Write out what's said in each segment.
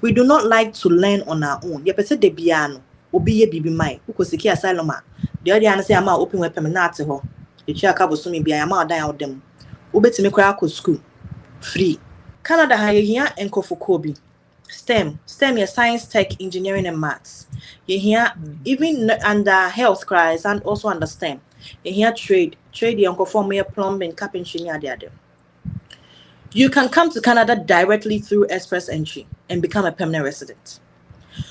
We do not like to learn on our own. Ye pese de biano, obi ye bibi mai. Uko siki asylum a. The other answer ama open weapon na ate ho. Echi aka bo so me bia ama dan out them. Ubetimi kra akọ school free. Canada ha yehia enkofo bi. STEM is science, tech, engineering and maths. You hear even under health cries and also under STEM. You hear trade the enkofo plumbing, carpentry near the other. You can come to Canada directly through express entry and become a permanent resident.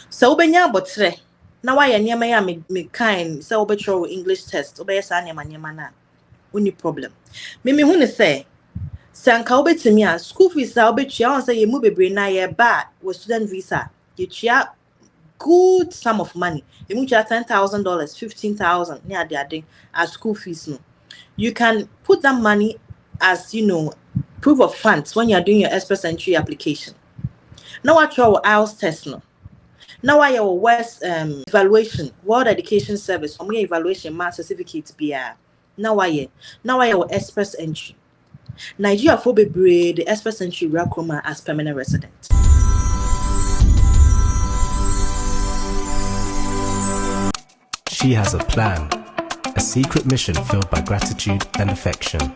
So ubenya botre. Na why nyema ya me kind so obetro English test. Obey sa nyema na. Uni problem. Me hu ne say sanka obetimi a school fees a obetua on say yemu bebre na ye ba with student visa. You chia good sum of money. You chia $10,000, $15,000 near the other as school fees no. You can put that money as proof of funds when you are doing your express entry application. Now what your IELTS test no. Now why your West evaluation, World Education Service, or evaluation math certificate BR. Now why your express entry. Nigeria for the express entry Rakoma as permanent resident. She has a plan, a secret mission filled by gratitude and affection.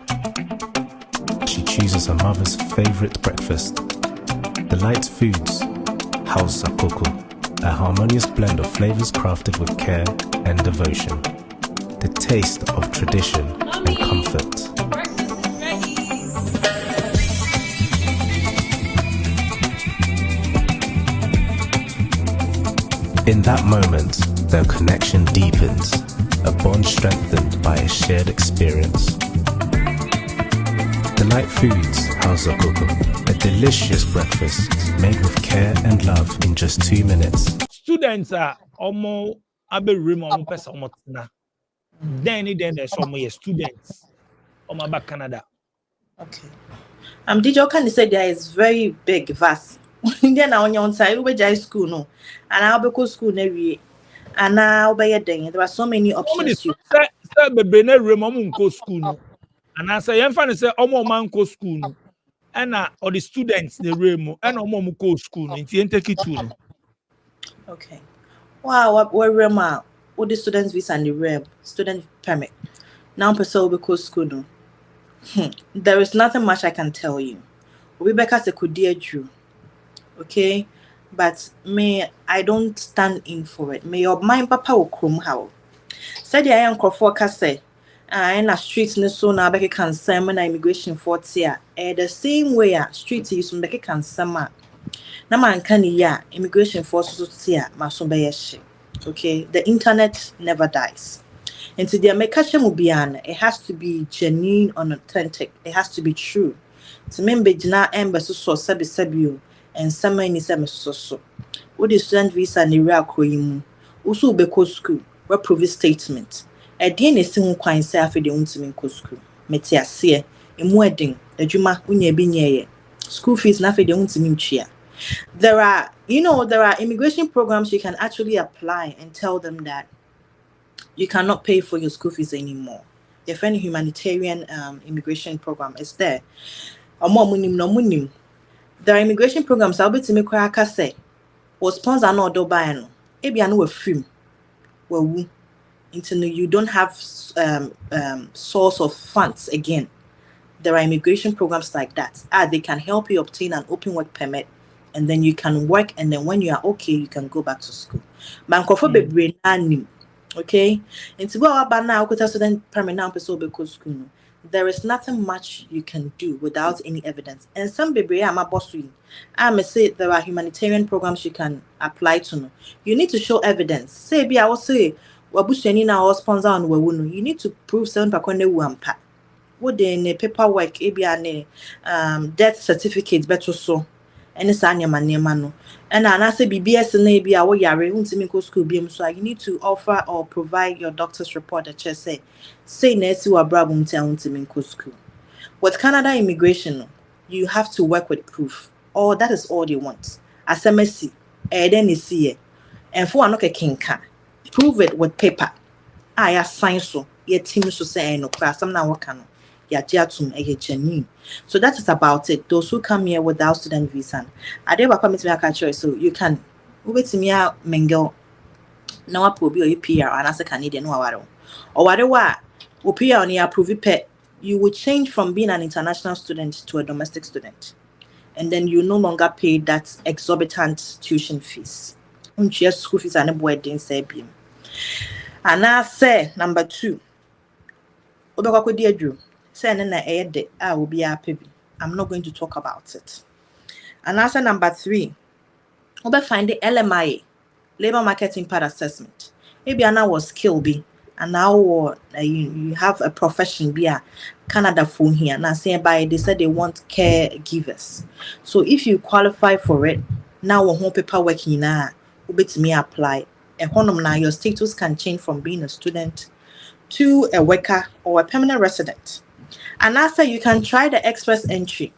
She chooses her mother's favorite breakfast, Delight Foods, House Sakoko, a harmonious blend of flavors crafted with care and devotion. The taste of tradition and comfort. In that moment, their connection deepens, a bond strengthened by a shared experience. Delight Foods, House of Cocoa, a delicious breakfast made with care and love in just 2 minutes. Students are almost abe room almost person almost na. Then there's some students back Canada. Okay. Did you kind of say there is very big vast. Then on your side, we high school no, and I'll be school every, and now by a day there are so many options. Say baby na room go school no, and I say you say man go school no, and all the students the room and go school no, it's take it no. Okay. Wow, what room all the students visa and the rem student permit. Now person will go school no. There is nothing much I can tell you. We because I could dear Drew. Okay, but I don't stand in for it. May your mind papa will come how. Said I am for say in a street in so now Becky can send when immigration for here. The same way street is Becky can summer. Na man can immigration force so here masombe. Okay, the internet never dies. And to the American it has to be genuine and authentic. It has to be true. To member jina embassy so sabi and summer in so. What is student visa and Iraq mu? Also be school, where prove statement. At the end, a quine say after the untimin school. Metia see, in wedding, a juma unye binye. School fees na for the untimin chia. There are immigration programs you can actually apply and tell them that you cannot pay for your school fees anymore. If any humanitarian immigration program is there, or more munim no munim. There are immigration programs I'll be to make a say or sponsor no do buy no. Maybe I know a film where you don't have source of funds again. There are immigration programs like that. They can help you obtain an open work permit, and then you can work, and then when you are okay, you can go back to school. Okay, and to go about now, student permanent because school. There is nothing much you can do without any evidence. And some baby I'm a boss. I may say there are humanitarian programs you can apply to. You need to show evidence. Say I will say wabusheni na or sponsor on wewunu. You need to prove certain pakone wampa. What the paperwork death certificate better so. And it's mano. And I say BBS and maybe I will yare school BM, so you need to offer or provide your doctor's report that just say nurse you are brabum to school. With Canada immigration, you have to work with proof. Or that is all they want. As MSc, then is here. And for another kinka. Prove it with paper. I assign so. Your team so say no class. I'm not working. yajiatum genuine. So that is about it. Those who come here without student visa, I never come to me so you can wait me out mingle. Now I will be a PR and as a Canadian or whatever. PR on your approve pet, you will change from being an international student to a domestic student, and then you no longer pay that exorbitant tuition fees. School fees and a boy didn't say beam. And I say number 2. Say I will be happy. I'm not going to talk about it. And answer number 3. Find the LMIA, labor market impact assessment. Maybe I was skill be, and now you have a profession be a Canada phone here. Now saying by they said they want caregivers. So if you qualify for it, now home paperwork in me apply. Now your status can change from being a student to a worker or a permanent resident. And after you can try the express entry.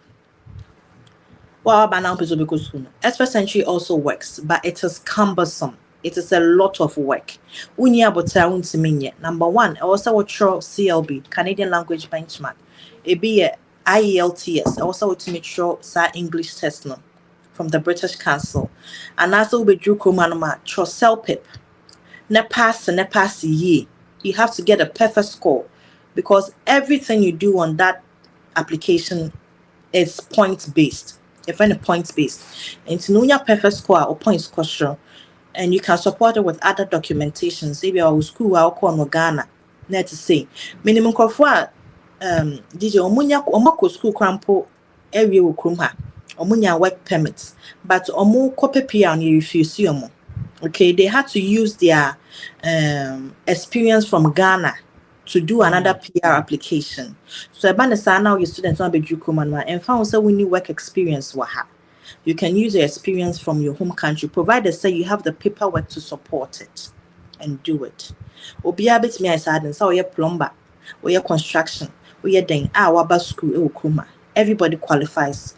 Well, by now, express entry also works, but it is cumbersome. It is a lot of work. Number 1, also what CLB, Canadian Language Benchmark. It be a IELTS, also to make sure English test no from the British Council. And also be Drew Kumanoma, CELPIP. Ne pass ye. You have to get a perfect score because everything you do on that application is points based. If any points based, and to know your perfect score or points question, and you can support it with other documentations. Maybe our school our call no Ghana. Net to say minimum crofwa DJ omunya omako school crampo area wo krum ha. Omunya work permits, but omu kope PR on you refuse you. Okay, they had to use their experience from Ghana to do another PR application. So now your students want to be and found so we need work experience waha. You can use your experience from your home country, provided say you have the paperwork to support it and do it. Bit me as and so you're plumber, or your construction, or your dang our school everybody qualifies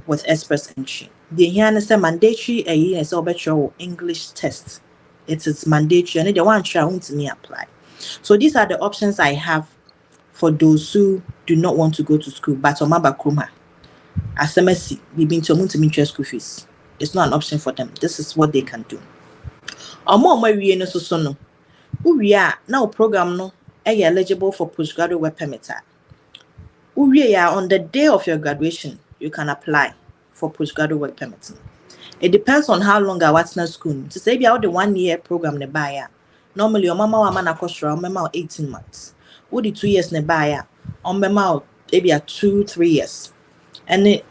with express entry. The here is a mandatory a year is your English test. It is mandatory and the one try to me apply. So these are the options I have for those who do not want to go to school, but Omaba Kruma. As a messy, we've been to school fees. It's not an option for them. This is what they can do. We are now program no eligible for postgraduate work permit. We are on the day of your graduation, you can apply for postgraduate work permit. It depends on how long I was in school. To say about the 1 year program ne buyer. Normally, your mama wa mana kostra on 18 months. Would the 2 years ne buyer on maybe 2-3 years. And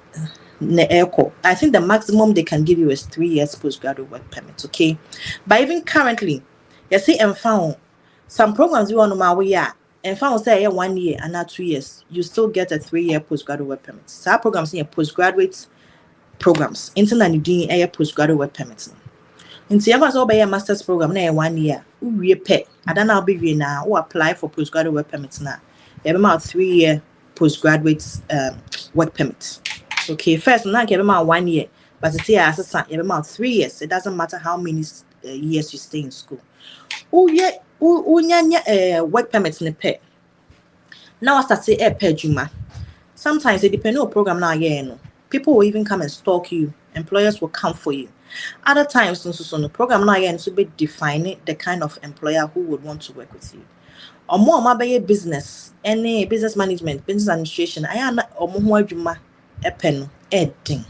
I think the maximum they can give you is 3 years postgraduate work permit. Okay, but even currently, you see, and found some programs you want to my way and found say 1 year and not 2 years, you still get a 3-year postgraduate work permit. So our programs here postgraduate programs, internet doing a postgraduate work permit. In the ever by a master's program na 1 year, we pay. I don't know be now who apply for postgraduate work permits now. You have about 3-year postgraduate work permit. Okay, first now give about 1 year, but it's here assistant you have about 3 years. It doesn't matter how many years you stay in school. Work permits in pay. Now I start say pay juma. Sometimes it depends on program now. People will even come and stalk you. Employers will come for you. Other times, the program now to be defining the kind of employer who would want to work with you. Or more business, any business management, business administration. I am more a pen editing.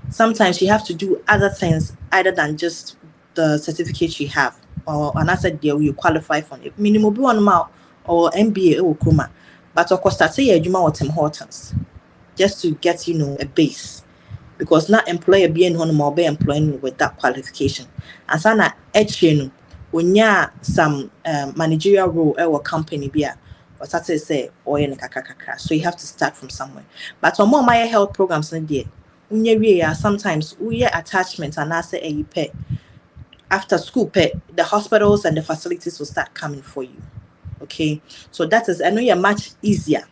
Sometimes you have to do other things other than just the certificate you have, or another deal you qualify for it. Minimum be one or MBA or Kuma, but of course that's a Juma or Tim Hortons, just to get a base. Because not employer being on more be employing with that qualification. And sana HN when ya some managerial role or company be or say or in kakaka. So you have to start from somewhere. But on more my health programs in there, sometimes we attachments and I say you pay after school pay, the hospitals and the facilities will start coming for you. Okay, so that is I know you're much easier.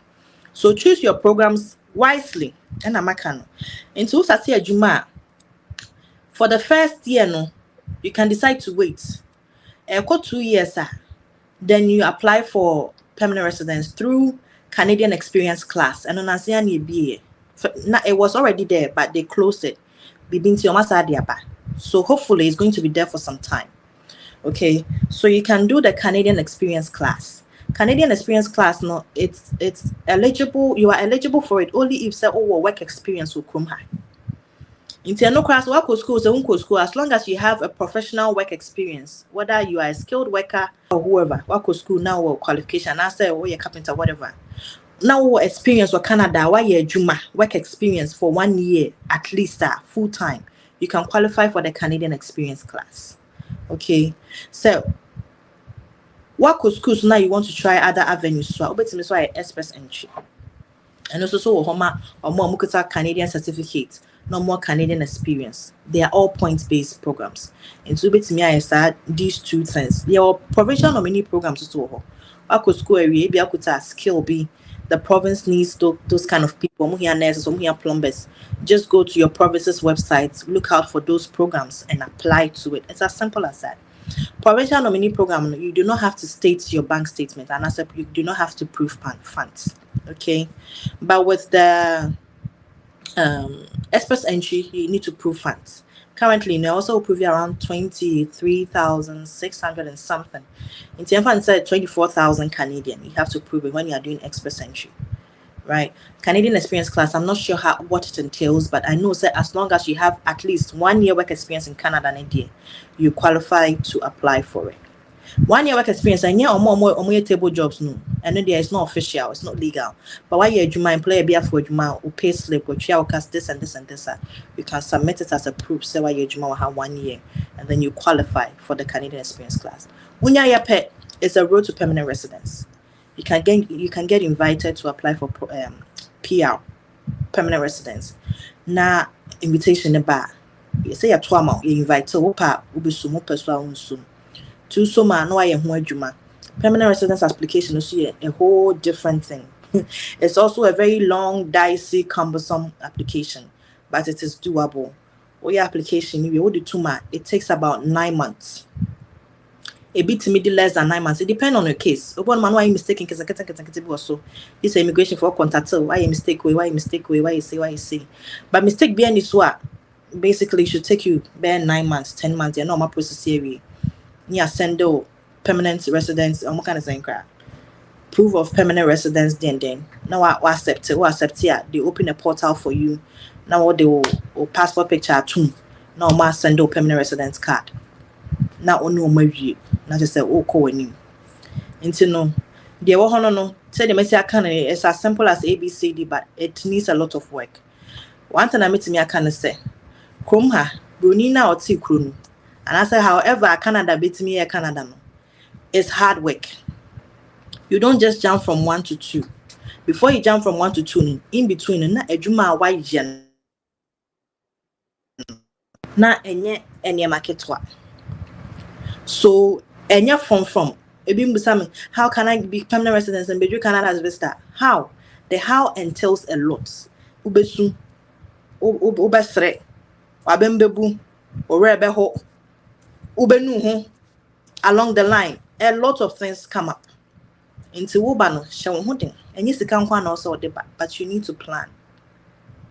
So choose your programs wisely. And I'm into Satia Juma. For the first year, you can decide to wait. 2 years, then you apply for permanent residence through Canadian experience class. And on ASEAN BA. It was already there, but they closed it. So hopefully it's going to be there for some time. Okay, so you can do the Canadian experience class. Canadian experience class, no, it's eligible. You are eligible for it only if say work experience will come high. In no class work school, school, as long as you have a professional work experience, whether you are a skilled worker or whoever, work school now or qualification, I say you're carpenter, whatever. Now experience or Canada, why you Juma work experience for 1 year at least full time, you can qualify for the Canadian experience class. Okay, so what schools now you want to try other avenues? So I express entry, and also Homa or more Mukata Canadian certificate, no more Canadian experience. They are all points-based programs. And so I said these two things. There are provincial nominee programs also. What school area be a skill be the province needs those kind of people. Here nurses, here plumbers. Just go to your province's website, look out for those programs and apply to it. It's as simple as that. Provincial nominee program, you do not have to state your bank statement, and as you do not have to prove funds. Okay, but with the express entry, you need to prove funds. Currently, they also prove around 23,600 and something. In Tianfan said 24,000 Canadian. You have to prove it when you are doing express entry, right? Canadian experience class, I'm not sure what it entails, but I know that as long as you have at least 1 year work experience in Canada and India, you qualify to apply for it. 1 year work experience, and yeah, or more table jobs, no, and then there is not official, it's not legal. But why you employer be for Juma or pay slip or cast this and this and this, you can submit it as a proof. Say why you Juma will have 1 year, and then you qualify for the Canadian experience class. Unya pet is a road to permanent residence. You can get invited to apply for PR, permanent residence. Na invitation the bar. You say a 2 month, you invite so pa ubi sumo peswa soon. To so man no I juma. Permanent residence application is a whole different thing. It's also a very long, dicey, cumbersome application, but it is doable. Or your application, if you would do 2 months, it takes about 9 months. A bit maybe less than 9 months. It depends on your case. One man why you mistaken because so this immigration for contact. Why you mistake why you say. But mistake behind this what basically should take you bare 9 months, 10 months. You're normal process area. Yeah, send permanent residence or kind of thing. Proof of permanent residence then. Now I accept it. They open a portal for you. Now what they will passport picture too. Now I send permanent residence card. Now only my not just say call him. Into no. The no. Say the message can it's as simple as ABCD, but it needs a lot of work. One thing I meet me I can say, Chrome ha, Brunina or T Chrome. And I say, however, Canada beat me Canada no. It's hard work. You don't just jump from 1 to 2. Before you jump from 1 to 2, in between, na ejuma why jen na enye marketwa. So enya from how can I be permanent resident and be Canada as visitor? How? The how entails a lot. Ubesu ubesre wabembebu orebeho ubenu along the line. A lot of things come up. Into Ubano, show hunting, and yes, the can also debate, but you need to plan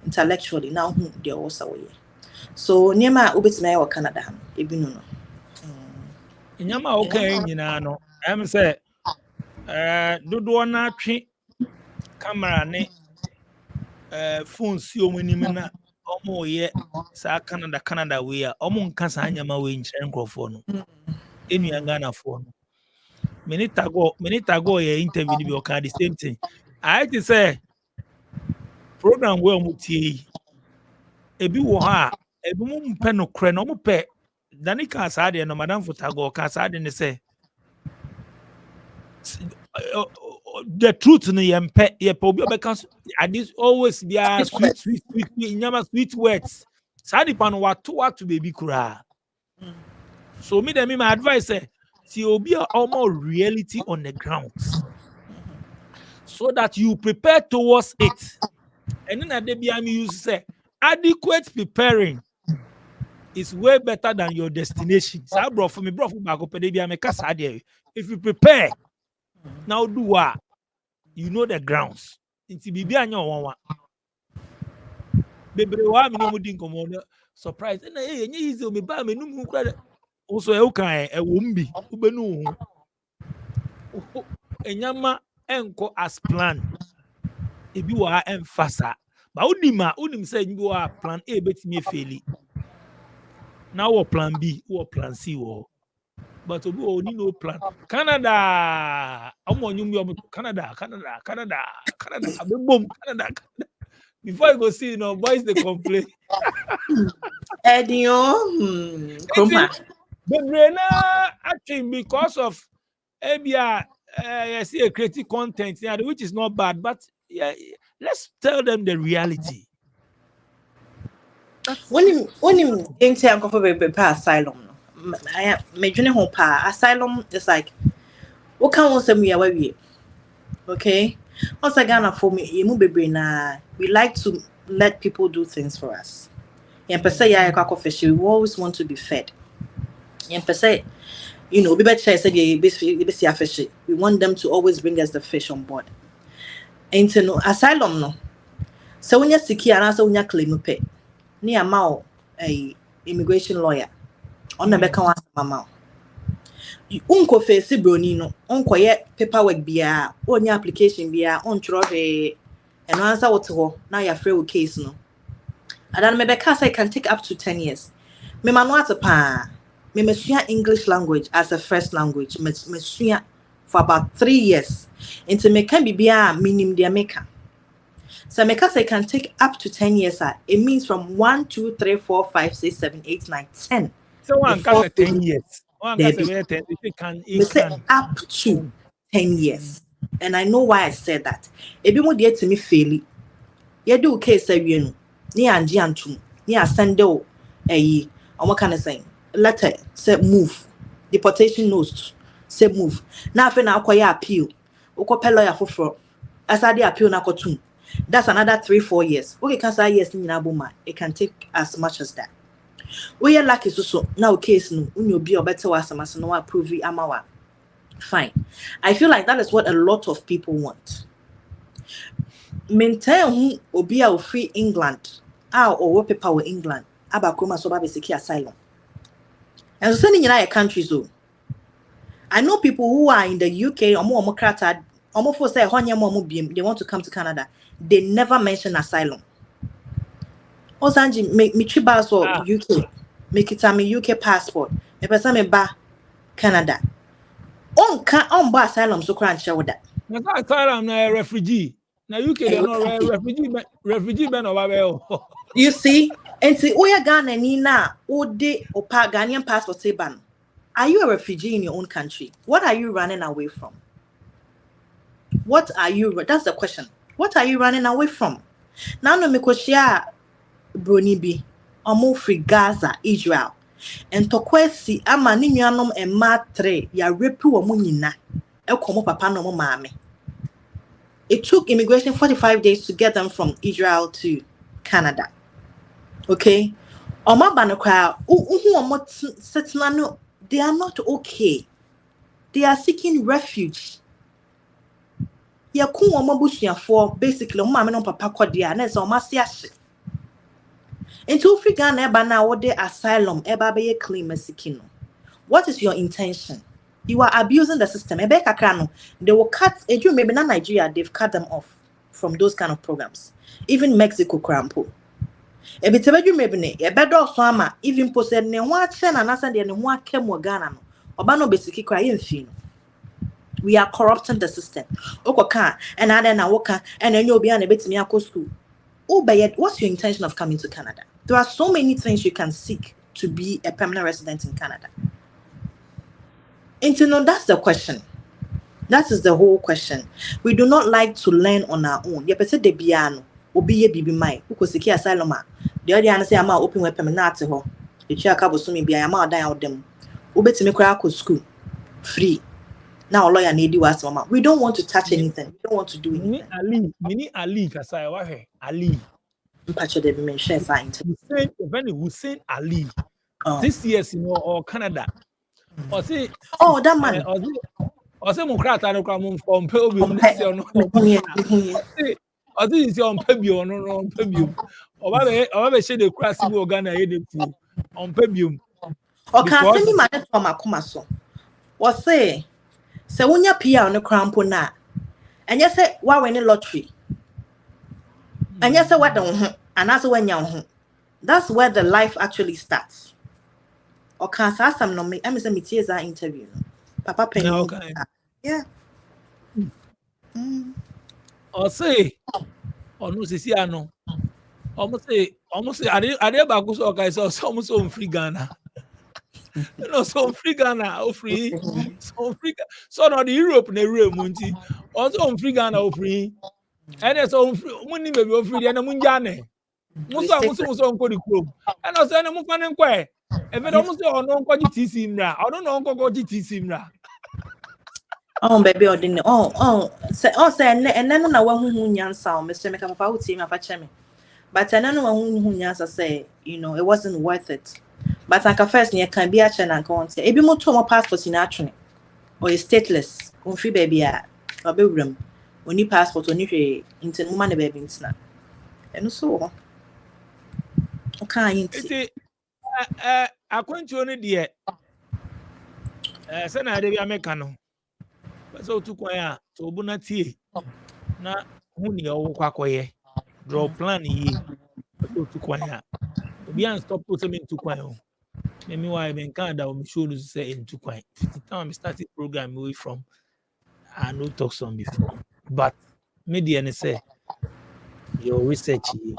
intellectually. Now, they're also away. So, near my Ubits May or Canada, if you know. Nyama okay, no. I'm say, do na twi camera ne phone si o mani na omo ye sa Canada we a omo nka sa nyama we nkyere nkrofo no. Enu Ghana fo no. Minute ago ye interview ni be o the same thing. I had to say program we omo tie ebi wo ha ebi mo mpe no kre no mo pe dani ka sa de no madam Fotago ka sa de ne say the truth no yempe ye pe obi obeka at this always be a sweet nyama sweet words sa di pa no wato baby kura. So me dem my advice say see obi almost reality on the ground so that you prepare towards it. And then they be use say adequate preparing is way better than your destination. So bro for me bro for back up they be kasa there. If you prepare now do what you know the grounds. Inti bibi anya wonwa. Bebre wa me no din komo surprise. Na enye easy o me ba me num kura. Also e ukan e wo mbi. Ubenu ho. Enyama enko as plan. Ebi wa emfasa. Ba unim say nbi wa plan A betimi faili. Now what plan B, what plan C wo. But obi only no plan. Canada. Canada. Boom, Canada. Before you go see, boys they complain. Eddie, Krumha. The brainer actually because of I see a creative content, which is not bad, but yeah, let's tell them the reality. When him into uncle for asylum, I made home asylum is like what can we say we okay? Once again for me, we like to let people do things for us. And per se, we always want to be fed. And per se, we want them to always bring us the fish on board. And to know asylum no. So when you're secure and also when you claim pay, near Mao a immigration lawyer on the back of Mama. You unko face broni no unko ye paperwork bia on your application bia on trove and answer what ho now you're free with case no. And then maybe case I can take up to 10 years. Me manuata pa me mesua English language as a first language mesua for about 3 years. Into me can be bia minim dia maker. So because I can take up to 10 years, it means from 1, 2, 3, 4, 5, 6, 7, 8, 9, 10. So one can say 10 years. One can say 10. It can up to 10 years. And I know why I said that. If you want to me fairly, you do case you ni anji antum, ni send a what kind of saying letter say move, deportation notice say move. Now if I acquire appeal, uko lawyer for as I appeal na kotum. That's another 3-4 years. Okay, can say yes in Abuma. It can take as much as that. We are lucky so now case no unyo be or better was no approve amawa. Fine. I feel like that is what a lot of people want. Maintain who obia free England. Or what paper with England. Abakuma so baby secure asylum. And so sending in countries though. I know people who are in the UK or more crowded. Almost for say they want to come to Canada. They never mention asylum. Osanji make me tribas for UK. Make it a UK passport. Me person me ba Canada. On ba asylum so crunch with that. Na asylum na refugee. Na UK they not refugee ben over. You see? And see oya Ghana ni na ode opa Ghanaian passport say ban. Are you a refugee in your own country? What are you running away from? What are you? That's the question. What are you running away from? Now no me koshia broni bi omo free Gaza, Israel. And tokwesi ama ni nuanom emma 3 ya repu omo nyina. Ekomo papa no mo maame. It took immigration 45 days to get them from Israel to Canada. Okay? Oma banokra omo setna no, they are not okay. They are seeking refuge. Yaku omo busuafo basically omo maame no papa kodia na se omo se ahye. Into free Ghana eba na wo de asylum eba be ye claim seeking. What is your intention? You are abusing the system. Ebe kakra no, they will cut edu maybe na Nigeria they've cut them off from those kind of programs. Even Mexico crampo. Ebe tebedu maybe ne ebe do so ama even posted ne ho ache na nasa de ne ho akem wo Ghana no. Oba no besiki kra ye mfi no. We are corrupting the system. Okoka and then na woka and then you'll be an betimi akọ school. Oh, but what's your intention of coming to Canada? There are so many things you can seek to be a permanent resident in Canada. And to know that's the question. That is the whole question. We do not like to learn on our own. Yepese de biano obi ye bibi mai uko siki asylum a the other an say ama open we permanent ho. Echi aka bosumi bia ama dan out them. Obetimi kra akọ school free. Now lawyer need was mama. We don't want to touch anything. We don't want to do anything. Mini Ali kasai wa he Ali. Mpacho de mention science. Hussein Ali. This year or Canada. Or say oh that man. ɔsɛ mo krataa no kora mo mfa ɔmpɛ obi mu ne sɛ ɔno ɔse sɛ ɔmpɛ bio ɔno no ɔmpɛ bio ɔba bɛhyɛ de kura si bi wɔ Ghana yɛ de fu ɔmpɛ bio ɔka asɛm bi ma ne tɔ makoma so wɔse sɛ wonya PR no kora mpo no a ɛnyɛ sɛ woawe ne lottery ɛnyɛ sɛ woada wo ho anaasɛ woanya wo ho. That's where the life actually starts. Ɔka saa asɛm no me sɛ metie saa interview no papa panyin yeah. ɔse ɔno sisi ano ɔmo se ade baako so ɔka sɛ ɔmo so ɔmfiri Ghana no so ɔmfiri Ghana ɔfiri so ɔmfiri so no the Europe na ewura mu nti ɔso ɔmfiri Ghana ɔfiri ɛne so ɔmfiri mo ni baby ɔfiri deɛ na mo ngya ne mo so ɔnkɔ di kurom ɛna ɔsɛ ne mo fa ne nkɔ ɛfɛ dɛ ɔmo se ɔno nkɔgye TC mra ɔno na ɔnkɔgye TC mra baby ɔde sɛ ɛnɛ no na wahuhu nyansa o Mr. Meka papa wotie me afa kyɛ me but ɛnɛ no wahuhu nyansa sɛ it wasn't worth it but anka first ne kan bi akyɛ na anka wɔn sɛ ebi mo to mo passport na atwene or stateless onfiri baby a ɔbɛwuram oni passport oni hwɛ nti mo ma ne baby ntina ɛno so wɔ ɔka ayi nti akwantuo no deɛ sɛ na ade bi ameka no bɛsɛ otu kwan a to obu na tie na hu ne ɔwɔ kwakɔyɛ draw plan yi bɛsɛ otu kwan a obi an stop to sɛ me ntu kwan o me why me nka da o me show no say ntu kwan 50 time started program away from I no talk some before but media ne say your research yi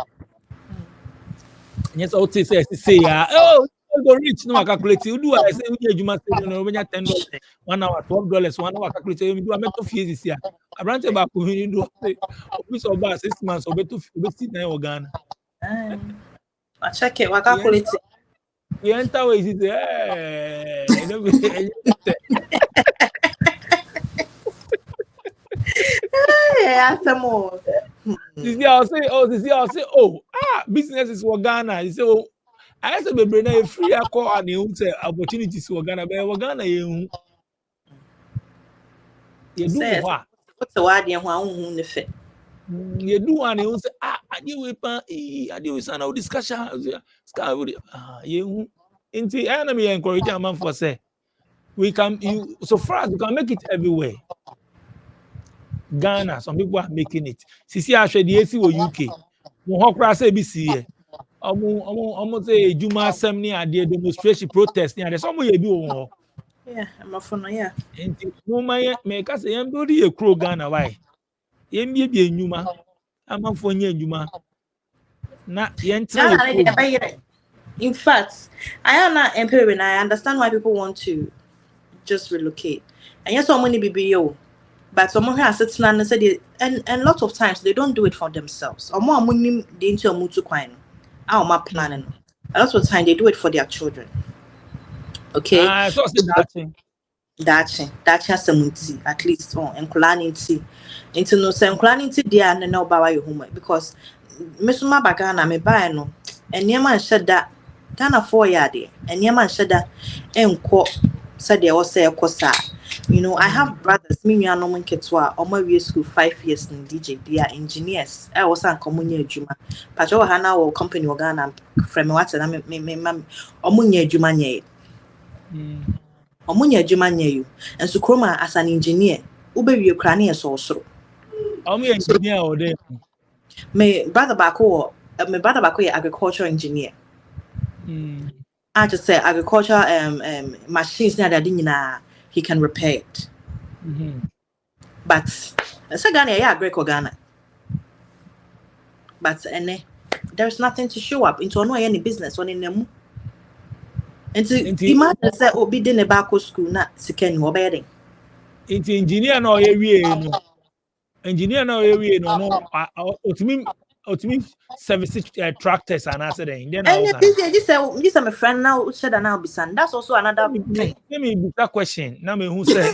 yes I would say ya go reach no calculate you do I say you adwuma say no we $10 1 hour $12 1 hour calculate you do ameto fees this year abrante ba ko hin do say obi so ba 6 months obeto obeti na e Ghana I check it we calculate you enter way is businesses for Ghana. You say, I said, "Be free call and you say opportunities for Ghana. But Ghana, you do what? What's the word? You want to fit? You do and you say, I deal with no discussion. You into enemy encourage a man for say we can you so far as you can make it everywhere. Ghana, some people are making it. Sisi ahwe the AC or UK. Mo hokra say bi see. Omo say ejuma asem ni ade demonstration protest ni ade some ye bi wo. Yeah, I'm a phone yeah. Enti mo maye me ka say yem build e kro Ghana why? Yem bi enuma. Amanfo nya enuma. Na yen try. In fact, I am not empowering. I understand why people want to just relocate. And yes, so many BBO. But someone who has sitting and said and a lot of times they don't do it for themselves. Or more money they into a mutu coin. Our my planning. A lot of time they do it for their children. Okay. So that's some at least and planning into no same planning they are no by your homework because Mr. Bagana me buy no and near man said that Ghana 4 year day and near man said that and quote said they all say a cosa. I have brothers, me and no ketwa on my school 5 years in DJ. They are engineers. I was on communia juma. Pacho Hana or company organ from what and me omunya juma nye. Omunya juma nye you. And so Kroma as an engineer, Ube Ukraine so. Omunya engineer or there. Me brother Bako agriculture engineer. I just say agriculture machines that he can repair it. But Ghana, yeah, Greek or Ghana. But there's nothing to show up into any business on in them. And to imagine say be in a back school not second or bedding. Into engineer no area no. Engineer no area no ultimate service tractors and answer then. This I'm a friend now said and now be son. That's also another thing. Let me be that question. Now me who say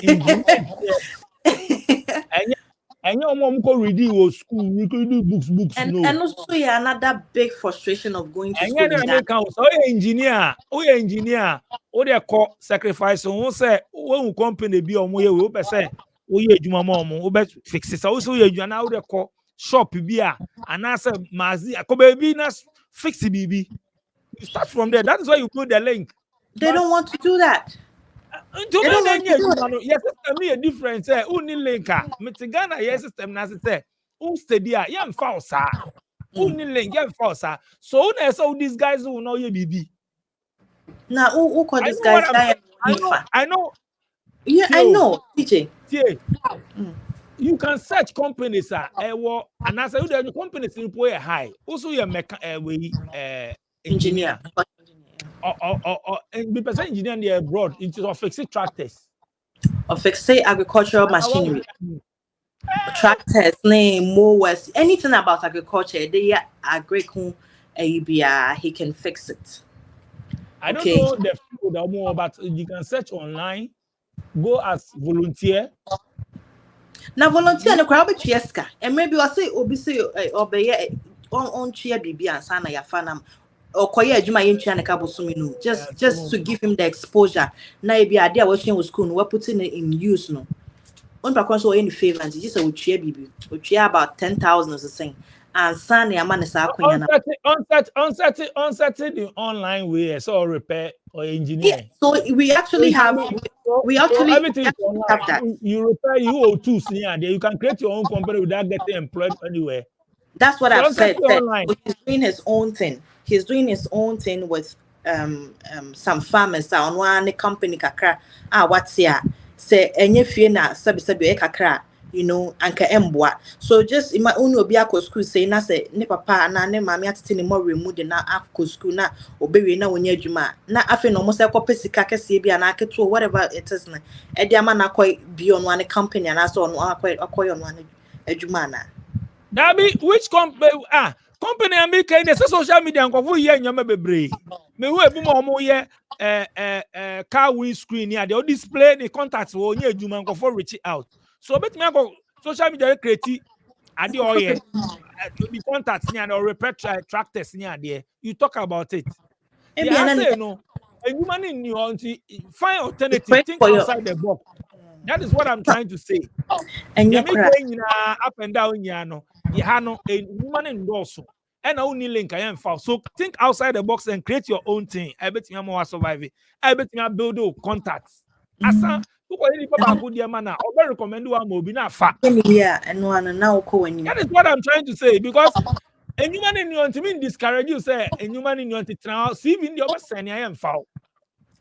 And you go read your school, you could do books, And no. and also yeah, another big frustration of going to And school you in that. count. Oh, engineer, oh, they call sacrifice. So, say, when company be on way, we say, oh, yeah, you mama, we bet fix it. So, you now they call shop be and I say, Mazi, I come baby, fix it, baby. You start from there. That is why you put the link. They don't want to do that. To They me, don't then want to do it. yes, system me a difference. Who need linker? Mitigana, yes, system na say, who steady? Yeah, false, sir. Who need link? Yeah, false, sir. So, so these guys who know you, BB. Now, who call I these know what guys? I'm saying. I know. Yeah, I Theo, know, DJ. you can search companies, sir. And I say, the companies in pay high. Also, you're engineer. Or be person engineer in the abroad into fixing tractors. Or fix say agricultural machinery. Tractors, name, mowers, anything about agriculture, they are agricultural. He can fix it. I don't know the field or more, but you can search online, go as volunteer. Now volunteer no crowd cheska. And maybe I say obi say obey on chia bibi and sana ya fanam or koye adwuma yentua ne kabosumi no. Just to give him the exposure. Na e bi ade a was in school no we putting it in use no. On pa so any favor and just a chia bibi. Ochia about 10,000 or something. And sana ya man is akonya na. On the online way, so repair or engineer. Yeah, so we actually have everything have that. You repair you or tools near there. You can create your own company without getting employed anywhere. That's what I've said. Online. So he's doing his own thing. He's doing his own thing with some farmers on one company kakra. What's here? Say enye fie na sabi kakra, you know, anka embwa. So just in my own obi akọ school say na say ne papa na ne mama atete ne more remove na akọ school na obewe na onye adwuma na afi no mo say kọ pesika kese bia na aketo whatever it is na e dia ma na kọ bi on one company na so on akọ on one adwuma na. Dabi, which company? Company I make in the social media and go here nyama bebre. Me who ebu mo ye car windscreen here. They display the contacts wo nye adwuma go for reach out. So bet me go social media create ade oye the contacts near or repair tractors near there. You talk about it. They say no. Adwuma ni new until find alternative. Think outside the box. That is what I'm trying to say. And you make up and down no. You have no a woman endorse. And only link I am foul. So think outside the box and create your own thing. I bet you more survive. I bet you build contacts. Asa who can any papa good dear man or recommend one more be not fat. Yeah, and one now when that is what I'm trying to say because a human in you to mean discourage you say a human in you to try see in the other side I am foul.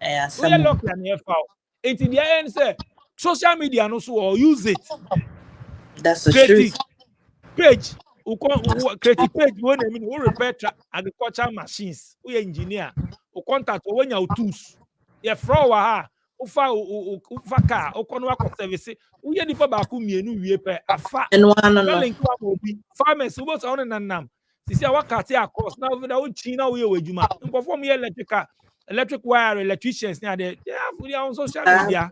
Yeah, we are lucky and you foul. It's in the end say social media no so or use it. That's the truth. Page creative page when I mean we repair agricultural machines, we engineer, we contact when you tools. Yeah, from ha ufa car, okono wa service. We hear the papa ku mienu wie pe afa. And one no. Farmers who was on nanam. Sisi awakati across now we da China we ejuma. Nkofo me electric wire electricians near there. Yeah, we are on social media.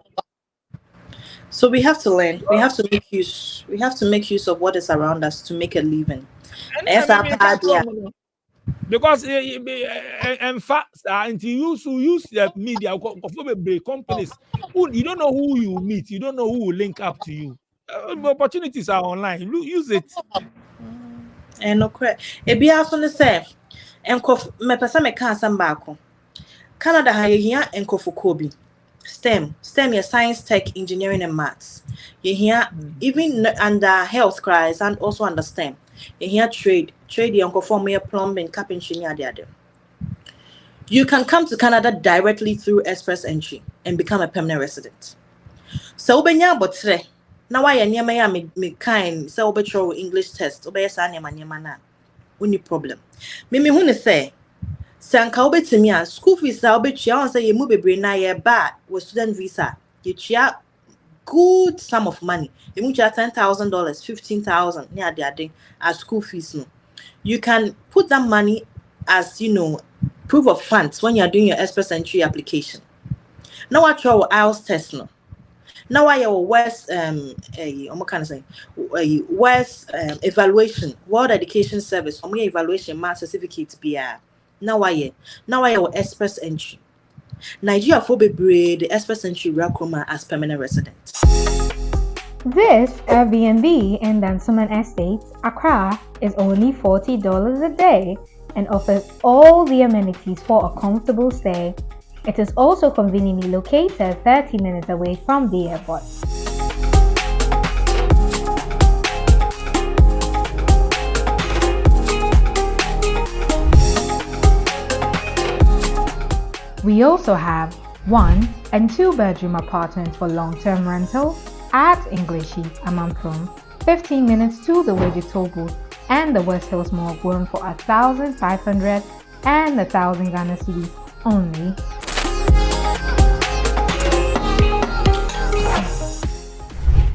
So we have to learn. We have to make use. We have to make use of what is around us to make a living. Because in fact, until you use the media, companies, you don't know who you meet. You don't know who will link up to you. Opportunities are online. Use it. And no correct. It be also the same. And me person me can some back. Canada ha here and Kobe. STEM, your science, tech, engineering, and maths. You hear even under health crisis and also under STEM. You hear trade, your conforming plumbing, carpentry, the. You can come to Canada directly through express entry and become a permanent resident. So benya botre. Now why me kind so obetro English test, obey sa nyama na. Only problem. Me who say Sanka obetimi school fees are obetua on say you move bebre na ye bad with student visa. You chia good sum of money. You move $10,000, $15,000 near the day as school fees no. You can put that money as proof of funds when you are doing your express entry application. Now what your IELTS test no. Now I West what can I say? West evaluation, World Education Service, evaluation math certificate BR. Now I express entry. Nigeria for bebree the express entry Rakroma as permanent resident. This Airbnb in Dansoman Estates, Accra, is only $40 a day and offers all the amenities for a comfortable stay. It is also conveniently located 30 minutes away from the airport. We also have 1 and 2 bedroom apartments for long-term rental at Ingleshi, Amamprum, 15 minutes to the Wedge Toll Booth and the West Hills Mall going for 1,500 and 1,000 Ghana cedis only.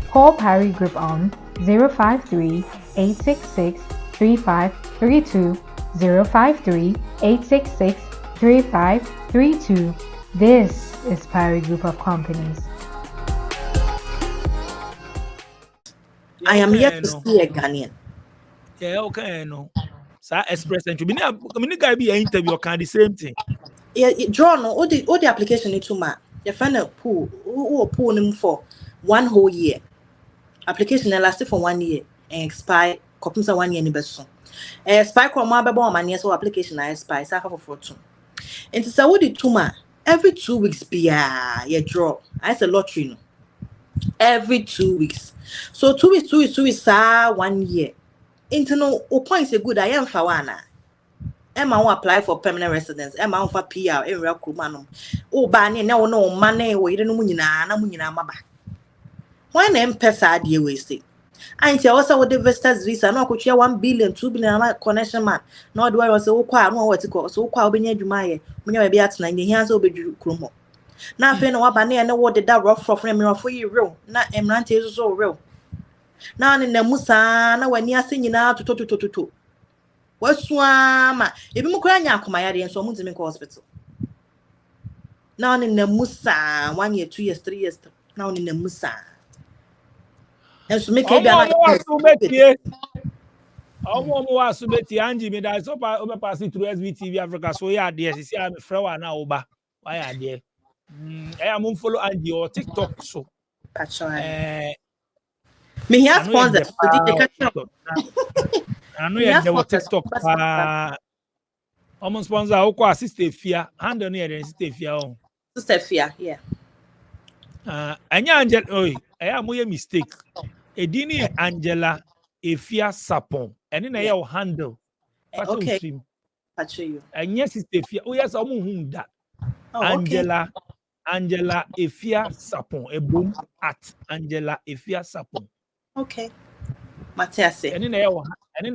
Call Parry Group on 053-866-3532, 053-866-3532. This is Parry Group of Companies. I am yet to see a Ghanaian. Yeah, okay, no. So express entry. Me guy be an interview can the same thing. Yeah, draw no all the application into ma. You find a pool pool for 1 whole year. Application lasted for 1 year and expire copies 1 year ni beso. Expire kwa ma bebo ma so application na expire sa for 14. And so what the tuma every 2 weeks be you draw. It's a lottery no. Every 2 weeks. So 2 weeks 1 year. Into no points a good I am for one. Emma won't apply for permanent residence. Emma won't for PR in real Kumanum. Oh, Banny, no money, we didn't munina maba. Why name pesa dear wasted? I ain't also with the visitors visa, no could share 1 billion, 2 billion connection man. Nor do I was so quiet, no what to call so quiet when you my when you may be at 9 hands over Krumo. Now, if you know what Banny and what did that rough from me for you real, not Emrante is so real. Now in the Musa, when you're singing out to. What's swama? If you cry, and so to make hospital. Now in the Musa, 1 year, 2 years, 3 years. Now in the Musa. And so make it be Angie me that so pass it through SBTV Africa. So yeah, there. See, I'm a friend now. Oba, why are there? I am follow Angie or TikTok. So, me here sponsor. I know you there TikTok. Almost sponsor. Oko assist Fia. Handle near the assist Fia. Sister Fia, yeah. Anya Angela. Oi, I am a mistake. Edini Angela Efia Sapon. And then I handle. Okay. Patch you. And yes, Sister Fia. Oh yes, I'm that. Angela. Angela Efia Sapon. A boom at Angela Efia Sapon. Okay. Matthias. And then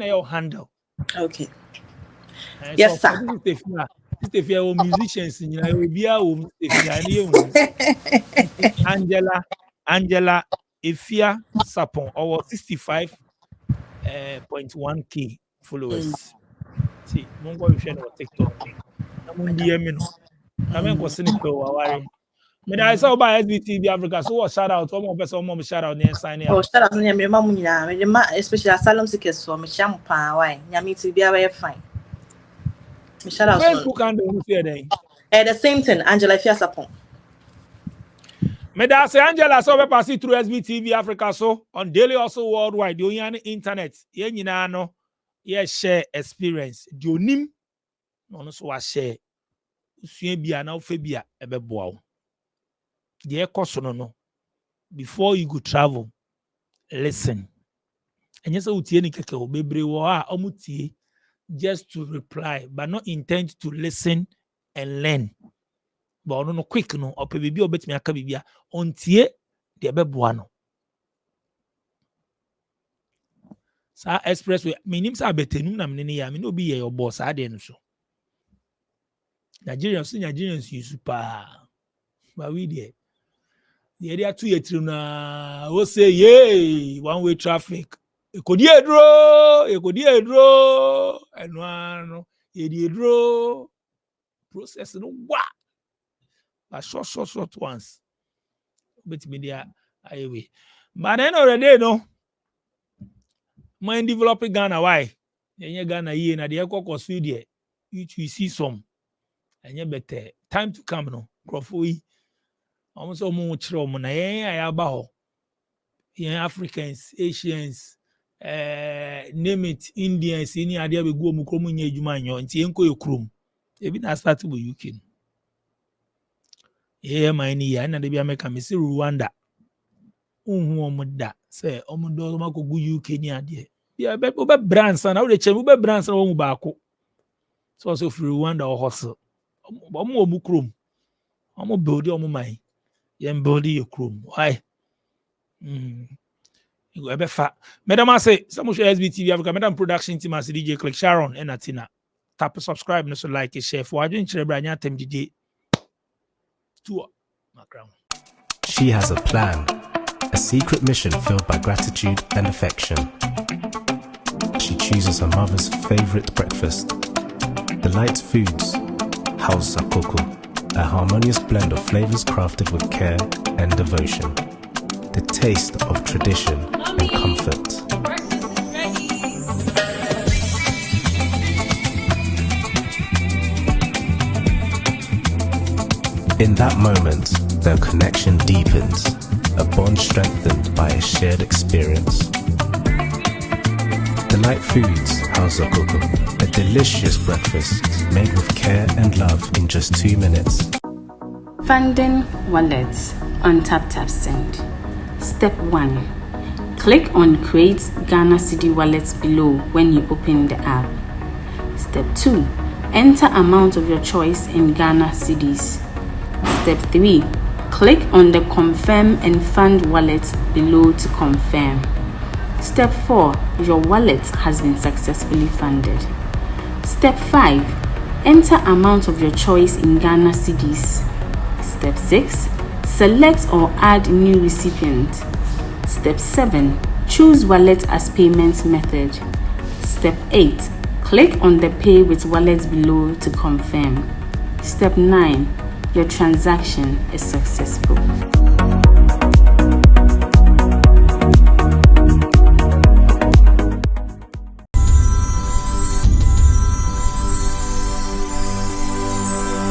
I handle. Okay. Yes, so sir. This is musicians in Angela Efia Sapon or 65.1K followers. See, Mongo you share on TikTok. I'm DM me no. I'm going to send it to our. Me I saw by SBTV Africa. So what shout out? One person, one shout out. Then sign oh, shout out to me, mama, especially asylum seekers for me. Champagne, why? Yami to be very fine. Me shout out. Facebook and the the same thing. Angela Fiasapon. Me da say Angela so we pass it through SBTV Africa so on daily also worldwide. You on the internet. Ye nyina no. Ye share experience. The onim no so wa share. Usua bia na ofe bia ebeboa wo. The course no before you go travel listen and yes utie ni keke obebre wo a omutie just to reply but not intend to listen and learn but no quick no ope bibi obetimi aka bibia ontie de ebeboa no sa expressway minim sa betenum na mene ya me no bi ye your boss ade no so Nigerians use super but we there the area 2 years na we say yay one way traffic ekodi edro eno ano edi edro process no wa but short ones but media Anyway, but then already no. Mind developing Ghana why? Yenye Ghana ye na de ekoko so de you see some enye better time to come no crofo yi almost omo chire omo na yen ayaba ho yen Africans Asians name it Indians ni ade abegu omo krom nya adwuma anyo nti enko ekrom ebi na start bo UK ye man ni ya na de bi America me se Rwanda unhu omo da say omo do makogu UK ni ade ya be brands na we chem be brands na wo baako so free Rwanda or hustle omo krom omo build omo man yen build your chrome why you go be fa madam I say some show SBTV Africa madam production team as DJ Click Sharon and Atina tap subscribe no so like share for adwin kire bra nya tem DJ to background. She has a plan, a secret mission filled by gratitude and affection. She chooses her mother's favorite breakfast, Delight Foods, House Sakoko, a harmonious blend of flavors crafted with care and devotion. The taste of tradition and comfort. In that moment, their connection deepens, a bond strengthened by a shared experience. Delight Foods, House Coco, a delicious breakfast made with care and love in just 2 minutes. Funding wallets on TapTapSend. Step 1. Click on Create Ghana Cedi Wallets below when you open the app. Step 2. Enter amount of your choice in Ghana Cedis. Step 3. Click on the Confirm and Fund wallet below to confirm. Step 4. Your wallet has been successfully funded. Step 5. Enter amount of your choice in Ghana Cedis. Step 6. Select or add new recipient. Step 7. Choose wallet as payment method. Step 8. Click on the Pay with Wallet below to confirm. Step 9. Your transaction is successful.